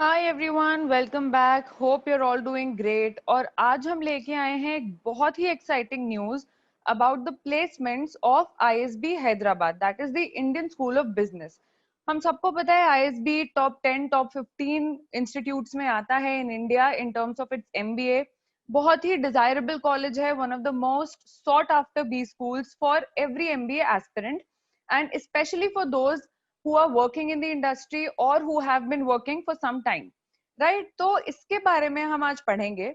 Hi everyone, welcome back. Hope you are all doing great. और आज हम लेके आए हैं एक बहुत ही exciting news about the placements of ISB Hyderabad, that is the Indian School of Business. हम सबको पता है आईएसबी टॉप 10 टॉप 15 इंस्टीट्यूट्स में आता है in India in terms of its MBA. बहुत ही डिजायरेबल कॉलेज है, one of the most sought after B schools for every MBA aspirant and especially for those who are working in the industry or who have been working for some time, right? तो इसके बारे में हम आज पढ़ेंगे।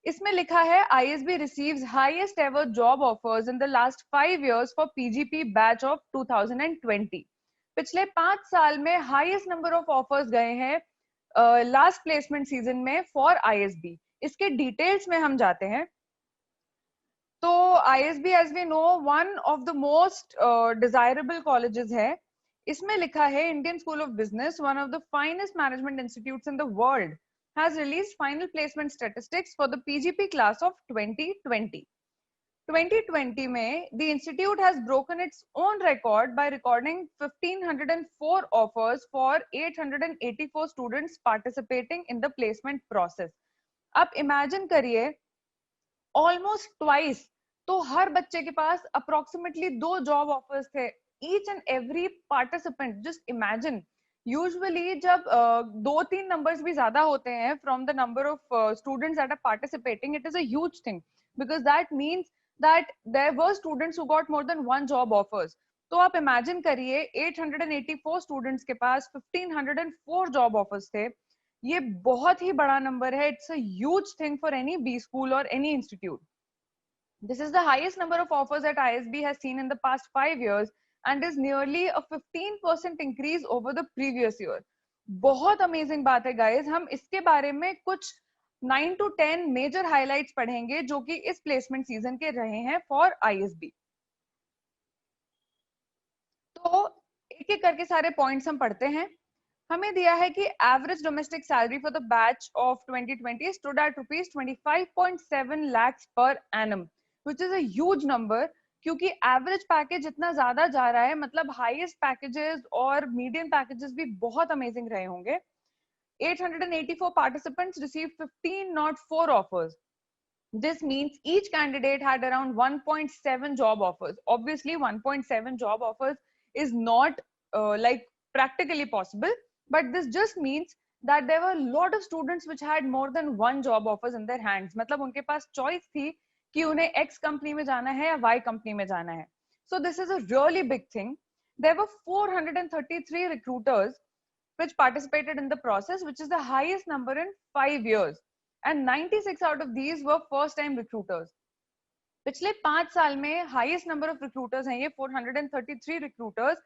इसमें लिखा है ISB receives highest ever job offers in the last 5 years for PGP batch of 2020। पिछले 5 साल में हाईएस्ट नंबर ऑफ ऑफर्स गए हैं लास्ट प्लेसमेंट सीजन में फॉर ISB। इसके डिटेल्स में हम जाते हैं। तो ISB as we know one of the most desirable colleges है। इसमें लिखा है Indian School of Business, one of the finest management institutes in the world, has released final placement statistics for the PGP class of 2020. 2020 में the institute has broken its own record by recording 1504 offers for 884 students participating in the placement process. अब imagine करिए, almost twice, तो हर बच्चे के पास approximately 2 job offers थे। Each and every participant, just imagine, usually जब 2-3 नंबर्स भी ज्यादा होते हैं from the number of students that are participating, it is a huge thing because that means that there were students who got more than 1 job offers. तो आप imagine करिए 884 students के पास 1504 job offers थे। ये बहुत ही बड़ा नंबर है। It's a huge thing for any B school और any institute. This is the highest number of offers that ISB has seen in the past 5 years and is nearly a 15% increase over the previous year. बहुत amazing बात है guys. हम इसके बारे में कुछ 9 to 10 major highlights पढ़ेंगे जो कि इस प्लेसमेंट सीजन के रहे हैं फॉर ISB। तो एक एक करके सारे पॉइंट्स हम पढ़ते हैं। हमें दिया है कि average domestic salary for the batch of 2020 stood at ₹25.7 lakhs per annum, which is a huge number. क्योंकि एवरेज पैकेज इतना ज्यादा जा रहा है, मतलब हाईएस्ट पैकेजेस और मीडियम पैकेजेस भी बहुत अमेजिंग रहे होंगे। 884 participants received 1504 offers. This means each candidate had around 1.7 job offers. Obviously 1.7 job offers is not like practically possible, but this just means that there were a lot of students which had more than 1 job offers in their hands. मतलब उनके पास choice थी कि उन्हें X company में जाना है या Y company में जाना है। So this is a really big thing. There were 433 recruiters which participated in the process, which is the highest number in 5 years. And 96 out of these were first time recruiters. पिछले 5 साल में highest number of recruiters हैं ये 433 recruiters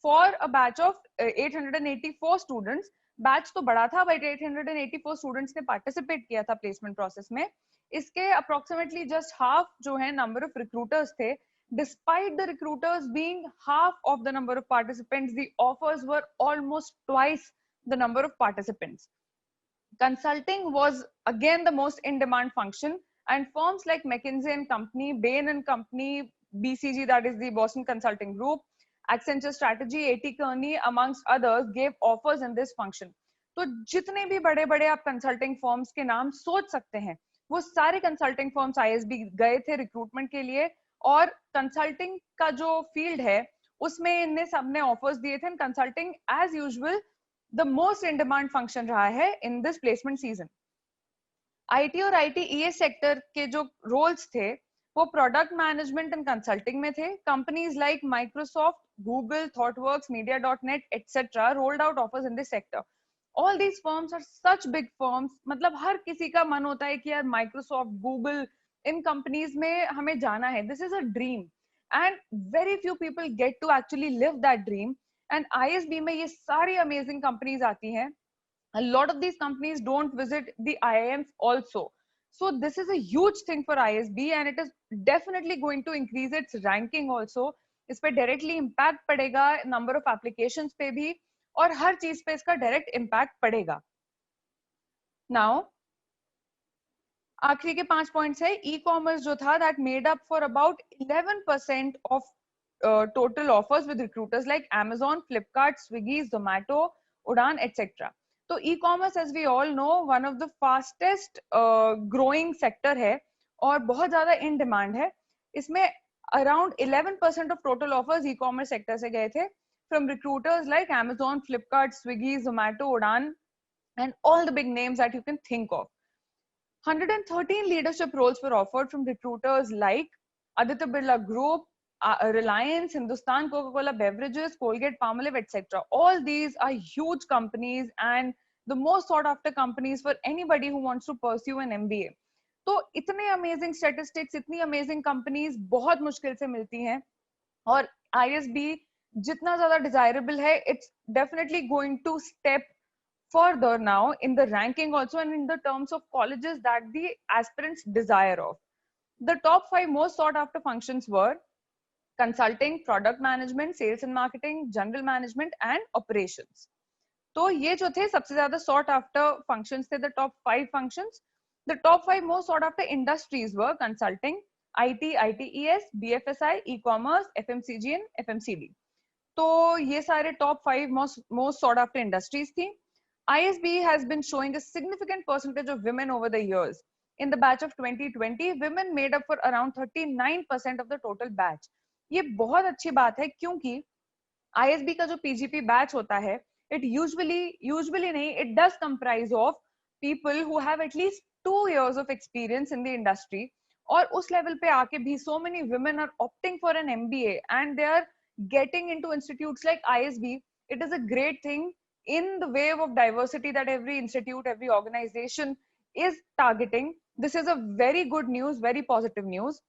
for a batch of 884 students. Batch तो बड़ा था but 884 students ने participate किया था प्लेसमेंट प्रोसेस में। इसके अप्रोक्सीमेटली जस्ट हाफ जो है नंबर ऑफ रिक्रूटर्स थे। Despite the recruiters being half of the number of participants, the offers were almost twice the number of participants. Consulting was again the most in-demand function, and firms like McKinsey and Company, Bain and Company, BCG, that is the Boston Consulting Group, Accenture Strategy, AT Kearney, amongst others, gave offers in this function. तो जितने भी बड़े बड़े आप consulting firms के नाम सोच सकते हैं, वो सारे कंसल्टिंग फर्म्स आईएसबी गए थे रिक्रूटमेंट के लिए। और कंसल्टिंग का जो फील्ड है उसमें इनने सबने ऑफर्स दिए थे। Consulting as usual the most in demand function रहा है in this placement season. IT और आईटीईएस सेक्टर के जो रोल्स थे वो प्रोडक्ट मैनेजमेंट एंड कंसल्टिंग में थे। Companies like Microsoft, Google, ThoughtWorks, Media dot net etcetera rolled out offers in this sector. All these firms are such big firms, मतलब हर किसी का मन होता है कि यार माइक्रोसॉफ्ट, गूगल, इन कंपनीज में हमें जाना है। This is a dream and very few people get to actually live that dream. And ISB में ये सारी अमेजिंग कंपनीज आती हैं। A lot of these companies don't visit the IIMs also. So this is a huge thing for ISB and it is definitely going to increase its ranking also. इस पे directly impact पड़ेगा, number of applications पे भी, और हर चीज पे इसका direct impact पड़ेगा। Now आखिरी के 5 पॉइंट्स है। ई कॉमर्स जो था that made up for about 11% of total offers with recruiters like Amazon, Flipkart, Swiggy, Zomato, Udaan, etc. तो e commerce as we all know one of the fastest growing sector है और बहुत ज्यादा in demand है. इसमें around 11% of total offers e commerce sector से गए थे from recruiters like Amazon, Flipkart, Swiggy, Zomato, Udaan and all the big names that you can think of. 113 leadership roles were offered from recruiters like Aditya Birla Group, Reliance, Hindustan Coca-Cola Beverages, Colgate Palmolive, etc. All these are huge companies and the most sought after companies for anybody who wants to pursue an MBA. तो इतने amazing statistics, इतनी amazing companies बहुत मुश्किल से मिलती हैं और ISB जितना ज्यादा डिजायरेबल है, it's definitely going to step further now in the ranking also and in the terms of colleges that the aspirants desire of. The top 5 most sought after functions were consulting, product management, sales and marketing, general management and operations. तो ये जो थे सबसे ज्यादा sought after functions थे, the top 5 functions. The top 5 most sought after industries were consulting, IT, ITES, BFSI, e-commerce, FMCG and FMCD. तो ये सारे top 5 most sought after industries थी. ISB has been showing a significant percentage of women over the years. In the batch of 2020, women made up for around 39% of the total batch. ये बहुत अच्छी बात है क्योंकि ISB का जो PGP batch होता है, it usually नहीं, it does comprise of people who have at least 2 years of experience in the industry. और उस level पे आके भी so many women are opting for an MBA and they are getting into institutes like ISB. It is a great thing in the wave of diversity that every institute, every organization is targeting. This is a very good news, very positive news.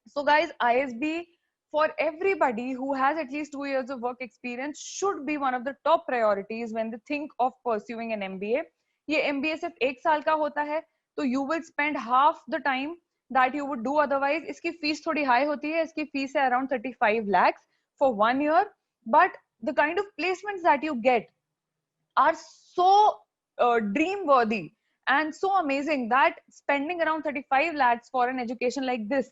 So guys, ISB for everybody who has at least 2 years of work experience should be one of the top priorities when they think of pursuing an MBA. ये MBA सिर्फ 1 साल का होता है, तो you will spend half the time that you would do otherwise. इसकी fees थोड़ी high होती है, इसकी फीस है around 35 lakhs for 1 year, but the kind of placements that you get are so dream worthy and so amazing that spending around 35 lakhs for an education like this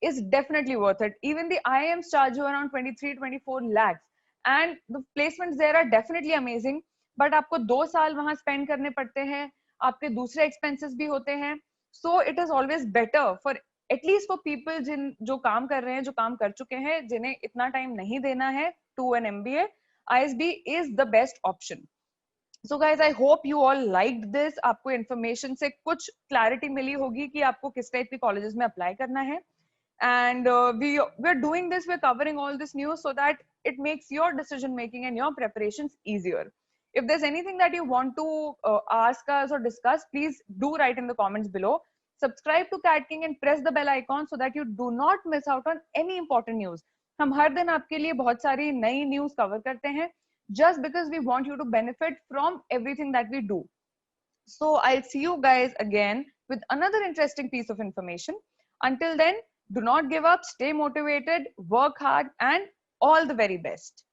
is definitely worth it. Even the IIMs charge you around 23-24 lakhs and the placements there are definitely amazing, but आपको 2 साल वहां spend करने पड़ते हैं, आपके दूसरे expenses भी होते हैं. So it is always better for at least for people जो काम कर रहे हैं, जो काम कर चुके हैं, जिन्हें इतना time नहीं देना है to an MBA, ISB is the best option. So guys, I hope you all liked this. आपको information से कुछ clarity मिली होगी कि आपको किस type के colleges में apply करना है. And we're doing this, we're covering all this news so that it makes your decision making and your preparations easier. If there's anything that you want to ask us or discuss, please do write in the comments below. Subscribe to Cat King and press the bell icon so that you do not miss out on any important news. हम हर दिन आपके लिए बहुत सारी नई news cover करते हैं, just because we want you to benefit from everything that we do. So I'll see you guys again with another interesting piece of information. Until then, do not give up, stay motivated, work hard, and all the very best.